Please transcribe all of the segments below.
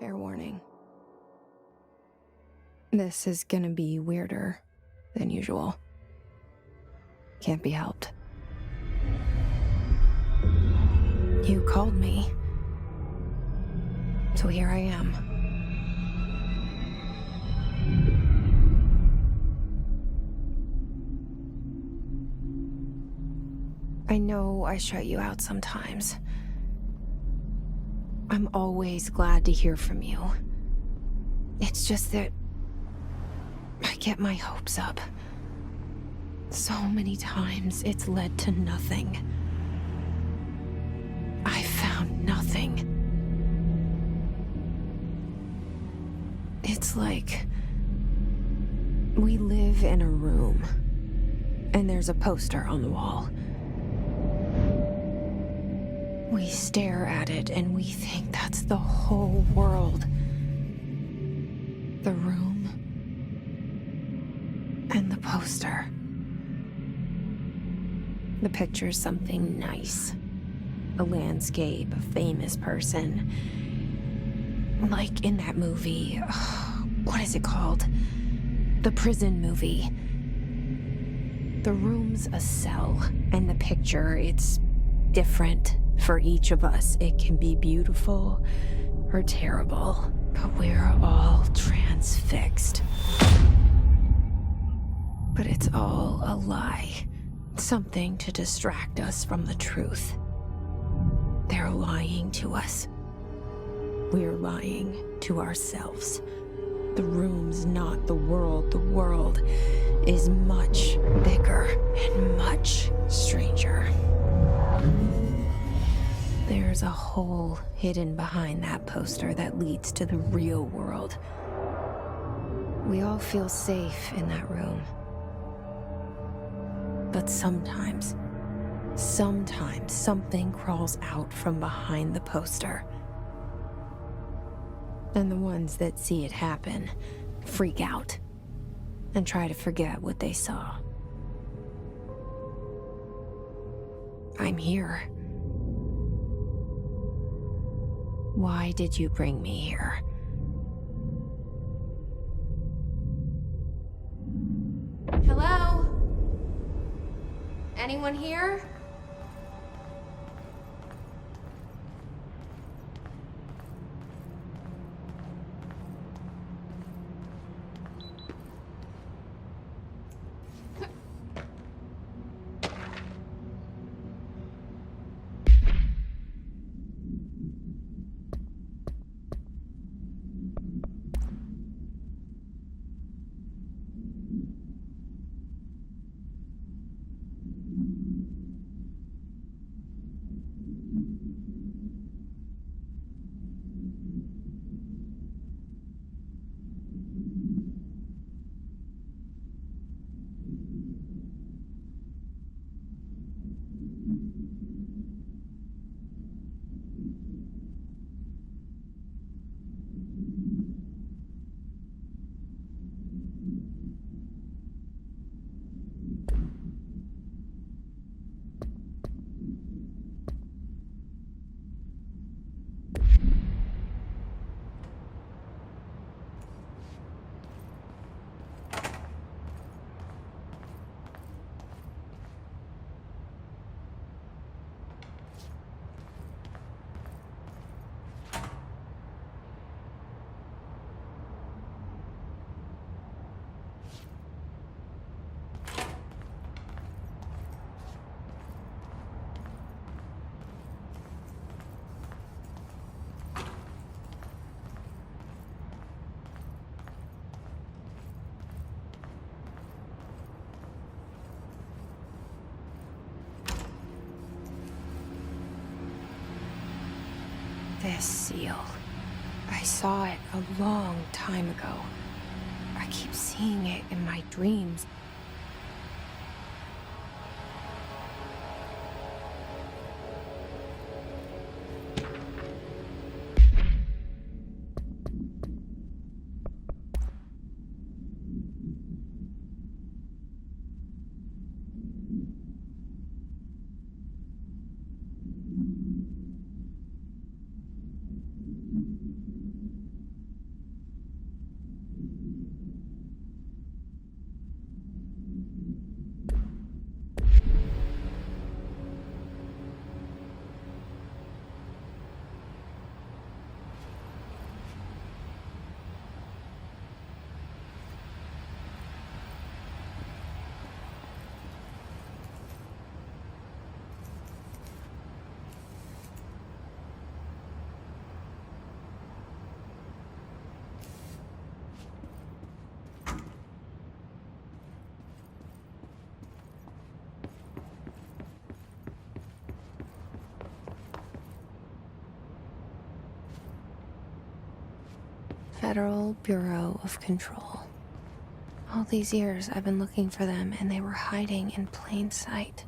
Fair warning. This is gonna be weirder than usual. Can't be helped. You called me. So here I am. I know I shut you out sometimes. I'm always glad to hear from you. It's just that I get my hopes up. So many times it's led to nothing. I found nothing. It's like we live in a room, and there's a poster on the wall. We stare at it and we think that's the whole world. The room and the poster. The picture's something nice. A landscape, a famous person. Like in that movie, what is it called? The prison movie. The room's a cell, and the picture, it's different for each of us. It can be beautiful or terrible, but we're all transfixed. But it's all a lie. Something to distract us from the truth. They're lying to us. We're lying to ourselves. The room's not the world. The world is much bigger and much stranger. There's a hole hidden behind that poster that leads to the real world. We all feel safe in that room. But sometimes something crawls out from behind the poster. And the ones that see it happen freak out and try to forget what they saw. I'm here. Why did you bring me here? Hello? Anyone here? This seal. I saw it a long time ago. I keep seeing it in my dreams. Federal Bureau of Control. All these years I've been looking for them, and they were hiding in plain sight.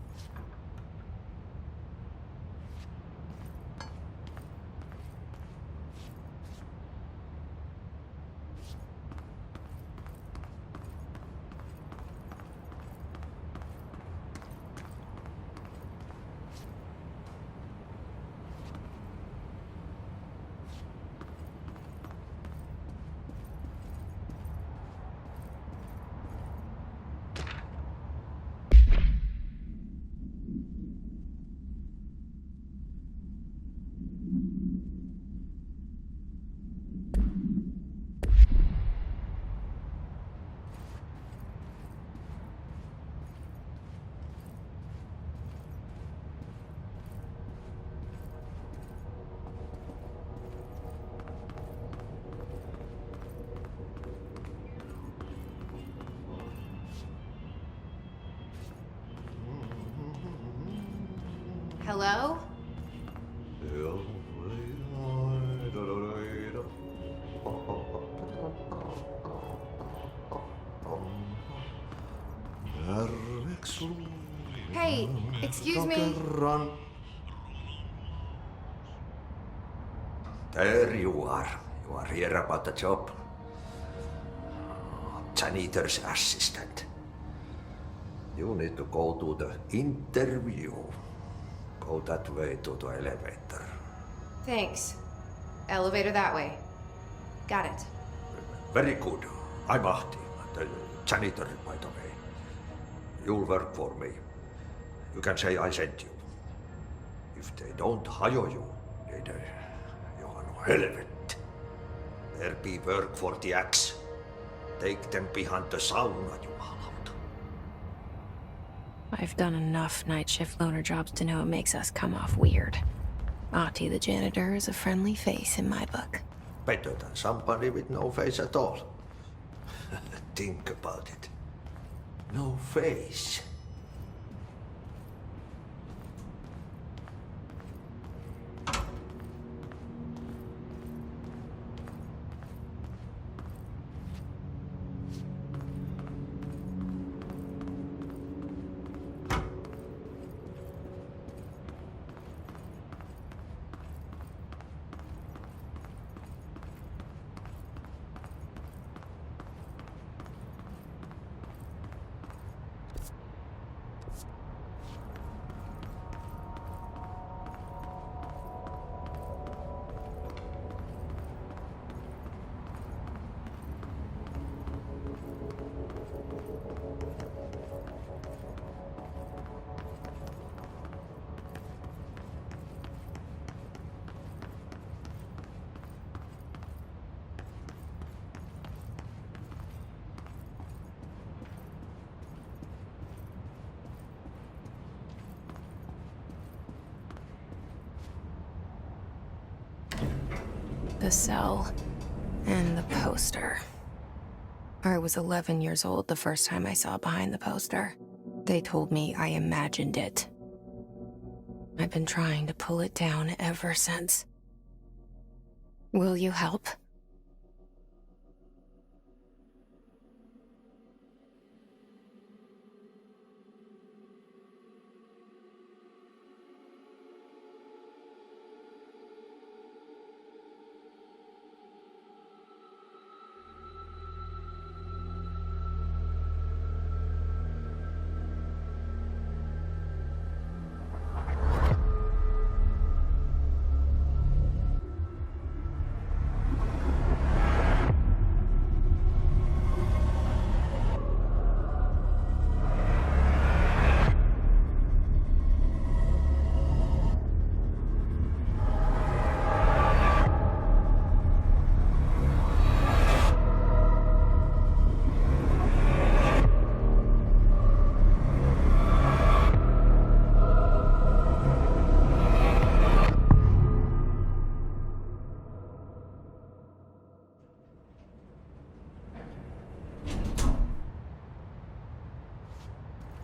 Hello? Hey, excuse me? There you are. You are here about the job. Janitor's assistant. You need to go to the interview. Go that way to the elevator. Thanks. Elevator that way. Got it. Very good. I'm Ahti, the janitor, by the way. You'll work for me. You can say I sent you. If they don't hire you, then you are no helvet. There be work for the axe. Take them behind the sauna, you hallout. I've done enough night shift loner jobs to know it makes us come off weird. Ahti the janitor is a friendly face in my book. Better than somebody with no face at all. Think about it. No face. The cell and the poster. I was 11 years old the first time I saw behind the poster. They told me I imagined it. I've been trying to pull it down ever since. Will you help?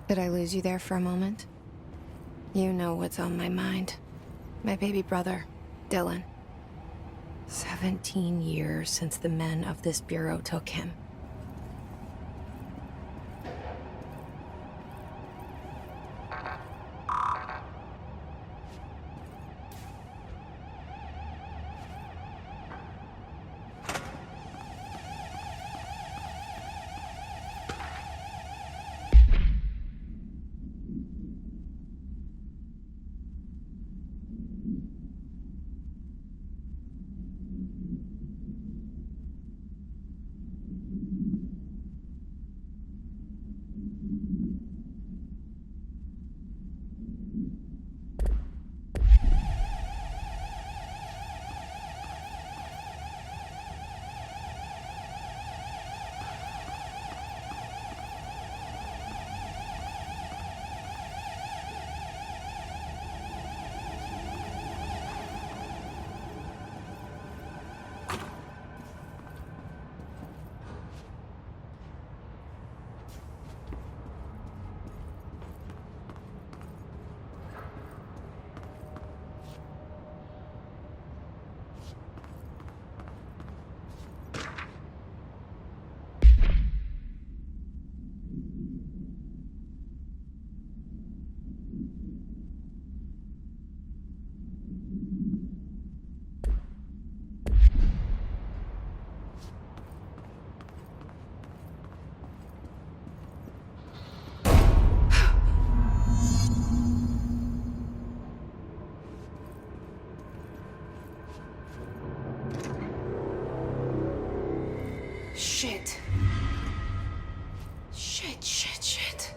Did I lose you there for a moment? You know what's on my mind. My baby brother, Dylan. 17 years since the men of this bureau took him. Shit. Shit.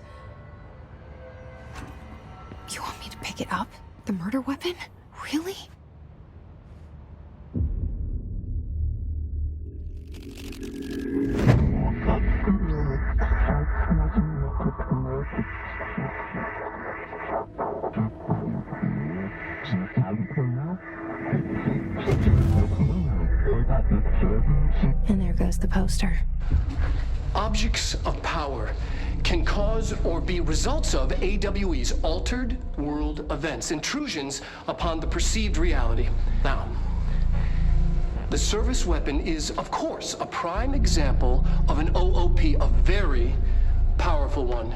You want me to pick it up? The murder weapon? Really? And there goes the poster. Objects of power can cause or be results of AWE's altered world events, intrusions upon the perceived reality. Now, the service weapon is, of course, a prime example of an OOP, a very powerful one,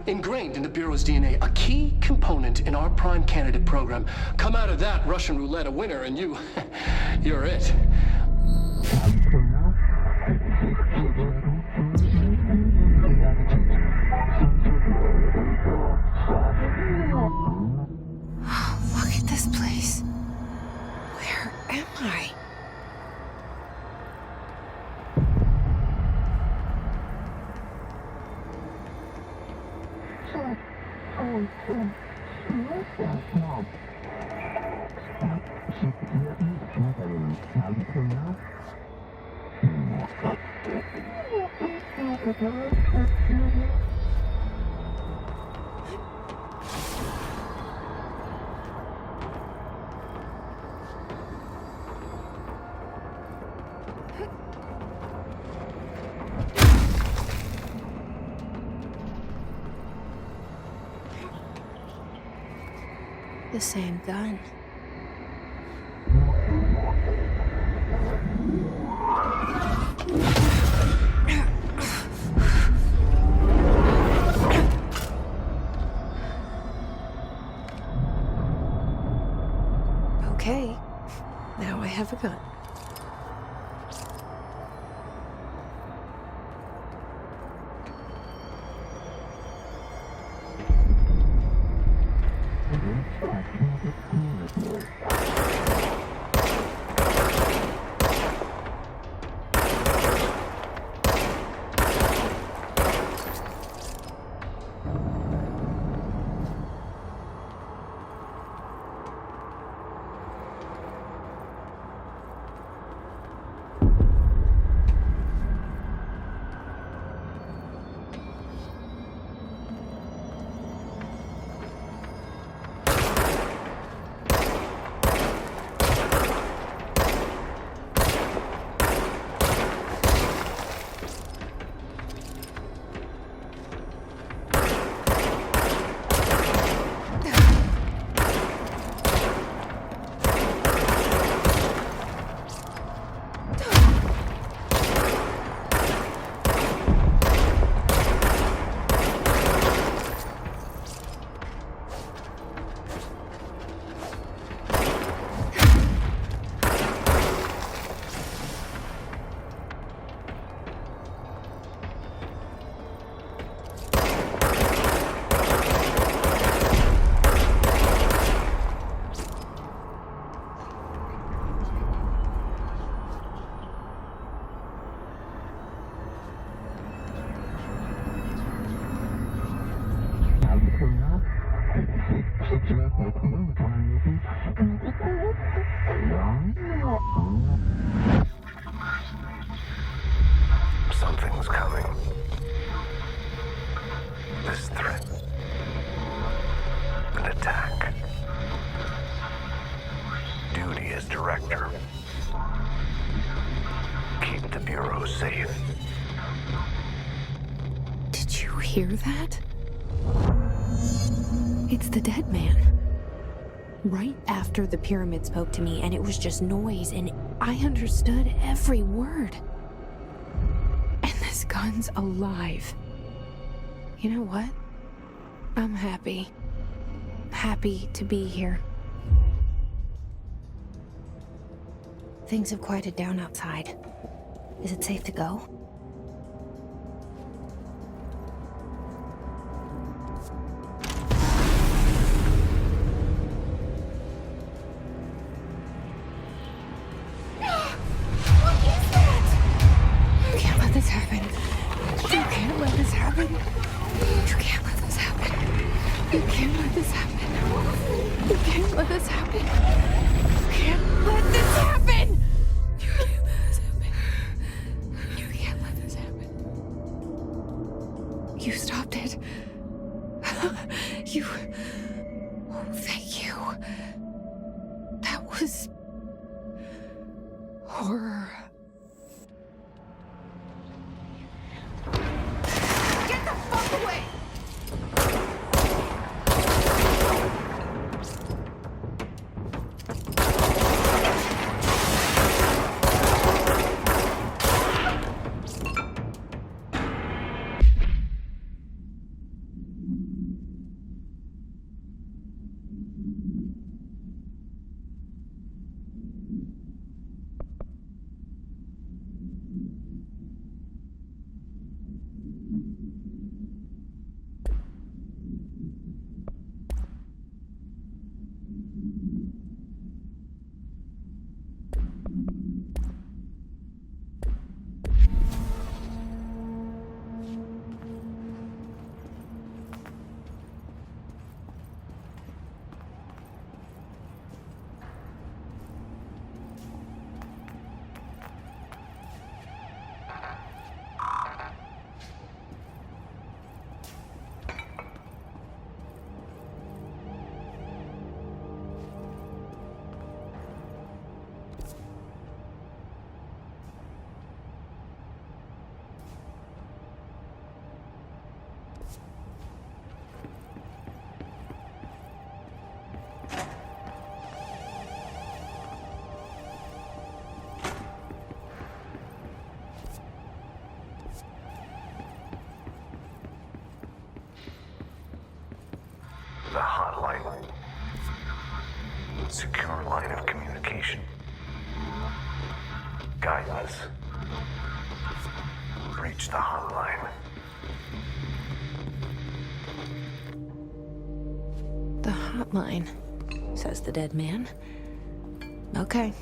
ingrained in the Bureau's DNA, a key component in our prime candidate program. Come out of that Russian roulette a winner, and you're it. Look at this place. Where am I? The same gun. Okay, now I have a gun. director. Keep the Bureau safe. Did you hear that? It's the dead man. Right after the pyramid spoke to me, and it was just noise, and I understood every word. And this gun's alive. You know what? I'm happy. Happy to be here. Things have quieted down outside. Is it safe to go? You stopped it. You... Oh, thank you. That was... horror. Get the fuck away! The hotline. Secure line of communication. Guidance. Reach the hotline. The hotline, says the dead man. Okay.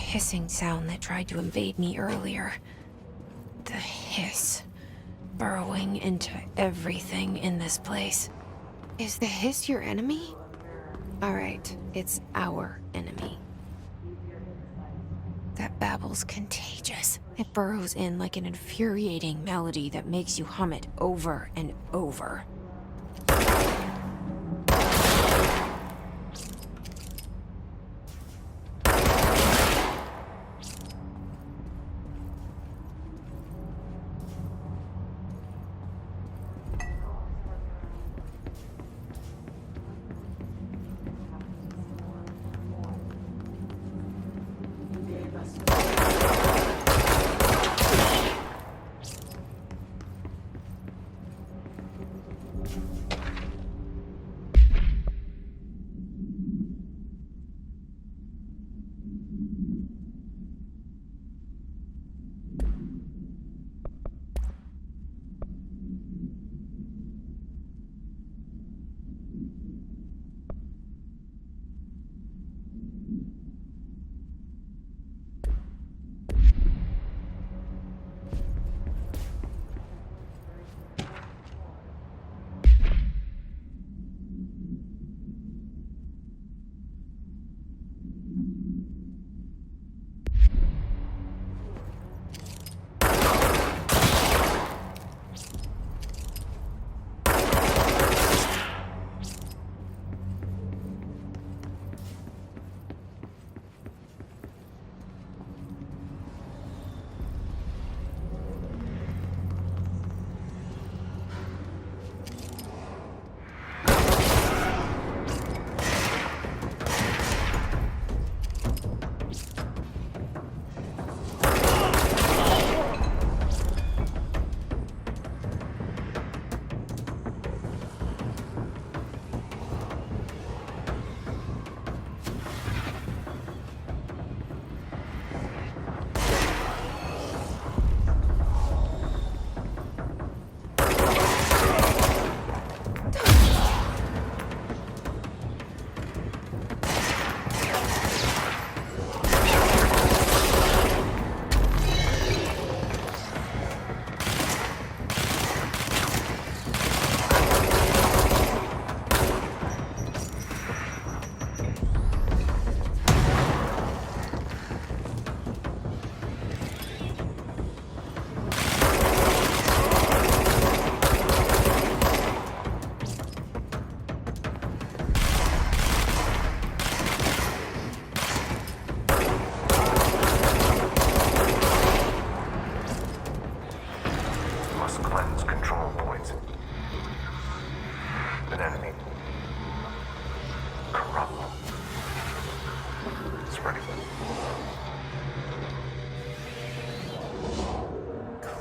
hissing sound that tried to invade me earlier. The hiss. Burrowing into everything in this place. Is the hiss your enemy? Alright, it's our enemy. That babble's contagious. It burrows in like an infuriating melody that makes you hum it over and over.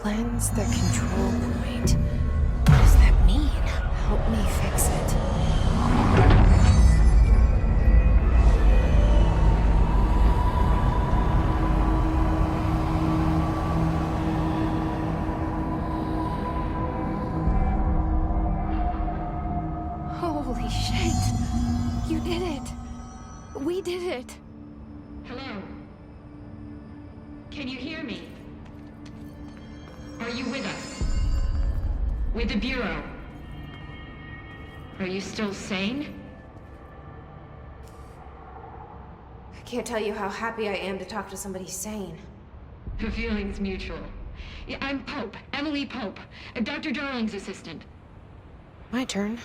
Cleanse the control point. What does that mean? Help me fix it. Holy shit! You did it! We did it! Hello? Can you hear me? Are you with us? With the Bureau? Are you still sane? I can't tell you how happy I am to talk to somebody sane. The feeling's mutual. Yeah, I'm Pope, Emily Pope, Dr. Darling's assistant. My turn.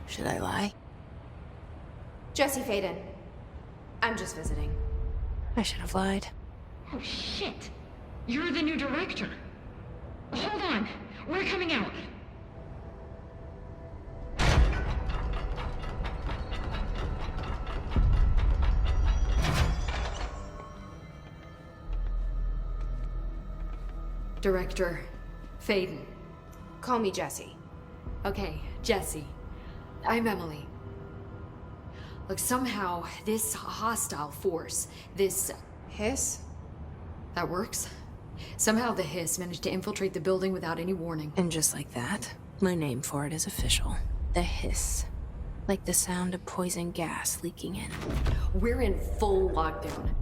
Should I lie? Jesse Faden. I'm just visiting. I should have lied. Oh, shit. You're the new director. Hold on. We're coming out. Director Faden. Call me Jesse. Okay, Jesse. I'm Emily. Look, somehow this hostile force, this... Hiss? That works? Somehow the hiss managed to infiltrate the building without any warning. And just like that, my name for it is official. The hiss. Like the sound of poison gas leaking in. We're in full lockdown.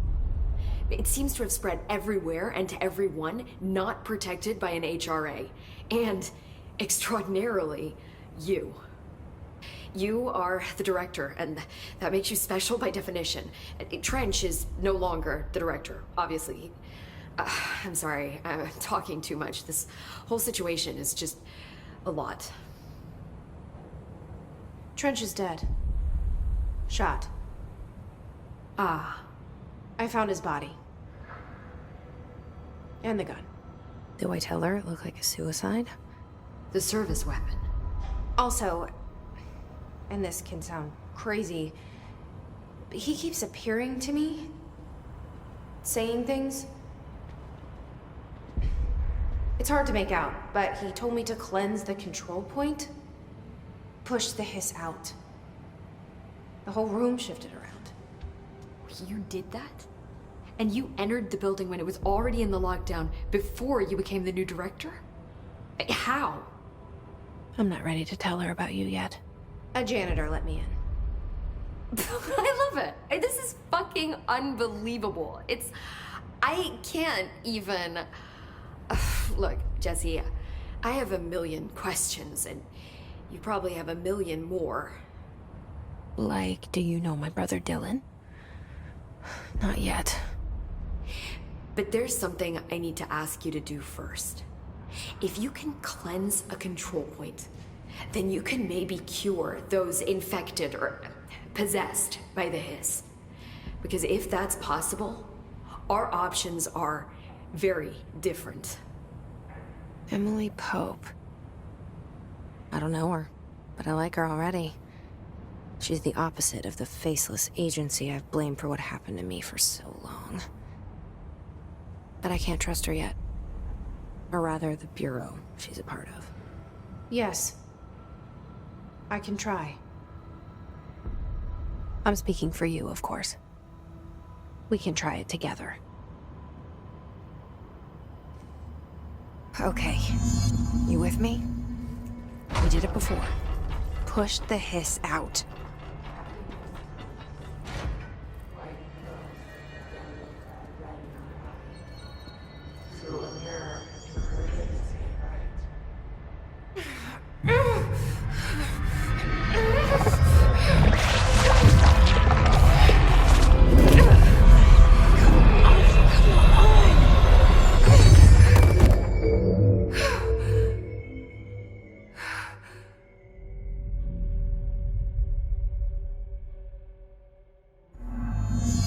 It seems to have spread everywhere and to everyone not protected by an HRA. And, extraordinarily, you. You are the director, and that makes you special by definition. Trench is no longer the director, obviously. I'm sorry, I'm talking too much. This whole situation is just a lot. Trench is dead. Shot. Ah. I found his body. And the gun. Do I tell her it looked like a suicide? The service weapon. Also, and this can sound crazy, but he keeps appearing to me, saying things. It's hard to make out, but he told me to cleanse the control point, push the hiss out. The whole room shifted around. You did that? And you entered the building when it was already in the lockdown before you became the new director? How? I'm not ready to tell her about you yet. A janitor let me in. I love it. This is fucking unbelievable. I can't even... Look, Jesse, I have a million questions, and you probably have a million more. Like, do you know my brother Dylan? Not yet. But there's something I need to ask you to do first. If you can cleanse a control point, then you can maybe cure those infected or possessed by the hiss. Because if that's possible, our options are very different. Emily Pope. I don't know her, but I like her already. She's the opposite of the faceless agency I've blamed for what happened to me for so long. But I can't trust her yet. Or rather, the Bureau she's a part of. Yes. I can try. I'm speaking for you, of course. We can try it together. Okay. You with me? We did it before. Push the hiss out.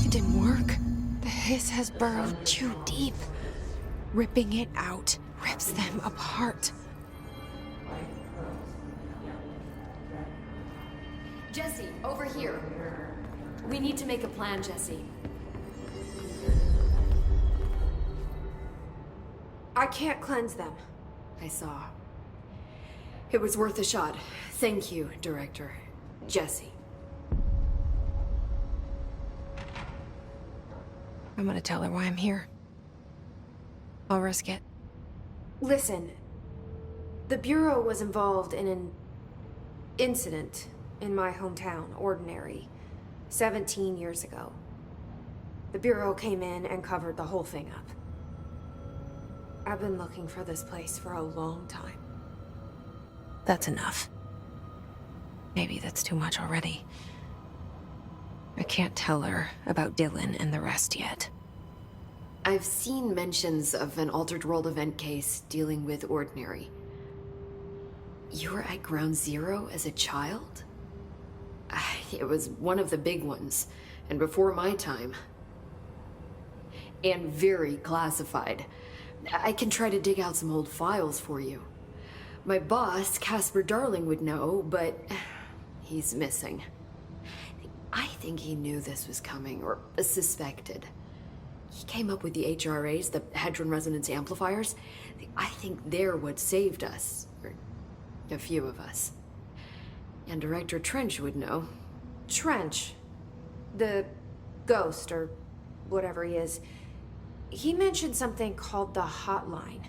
It didn't work. The hiss has burrowed too deep. Ripping it out rips them apart. Jesse, over here. We need to make a plan, Jesse. I can't cleanse them. I saw. It was worth a shot. Thank you, Director. Jesse. I'm gonna tell her why I'm here. I'll risk it. Listen, the Bureau was involved in an incident in my hometown, Ordinary, 17 years ago. The Bureau came in and covered the whole thing up. I've been looking for this place for a long time. That's enough. Maybe that's too much already. I can't tell her about Dylan and the rest yet. I've seen mentions of an Altered World event case dealing with Ordinary. You were at Ground Zero as a child? It was one of the big ones, and before my time. And very classified. I can try to dig out some old files for you. My boss, Casper Darling, would know, but he's missing. I think he knew this was coming, or suspected. He came up with the HRAs, the Hadron Resonance Amplifiers. I think they're what saved us, or a few of us. And Director Trench would know. Trench, the ghost, or whatever he is, he mentioned something called the Hotline.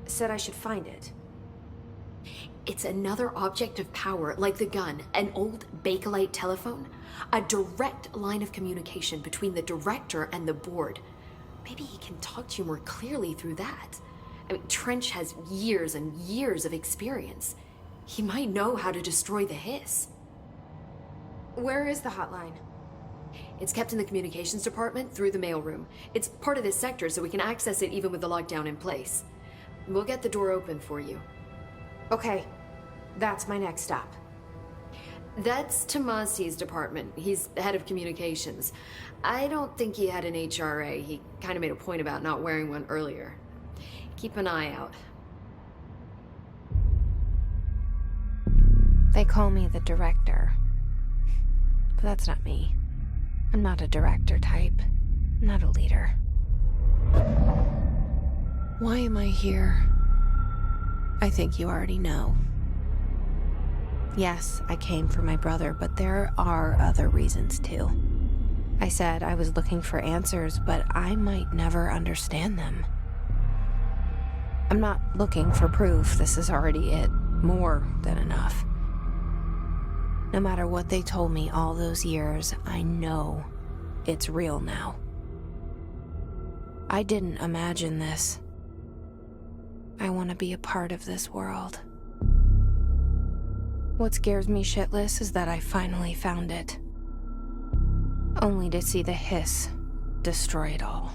Said I should find it. It's another object of power, like the gun, an old Bakelite telephone. A direct line of communication between the director and the board. Maybe he can talk to you more clearly through that. I mean, Trench has years and years of experience. He might know how to destroy the hiss. Where is the hotline? It's kept in the communications department through the mailroom. It's part of this sector, so we can access it even with the lockdown in place. We'll get the door open for you. Okay, that's my next stop. That's Tomasi's department. He's head of communications. I don't think he had an HRA. He kind of made a point about not wearing one earlier. Keep an eye out. They call me the director. But that's not me. I'm not a director type. I'm not a leader. Why am I here? I think you already know. Yes, I came for my brother, but there are other reasons too. I said I was looking for answers, but I might never understand them. I'm not looking for proof. This is already it. More than enough. No matter what they told me all those years, I know it's real now. I didn't imagine this. I want to be a part of this world. What scares me shitless is that I finally found it. Only to see the hiss destroy it all.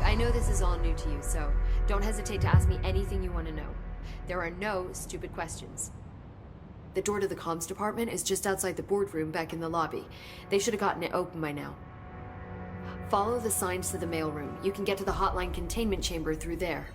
I know this is all new to you, so don't hesitate to ask me anything you want to know. There are no stupid questions. The door to the comms department is just outside the boardroom back in the lobby. They should have gotten it open by now. Follow the signs to the mailroom. You can get to the hotline containment chamber through there.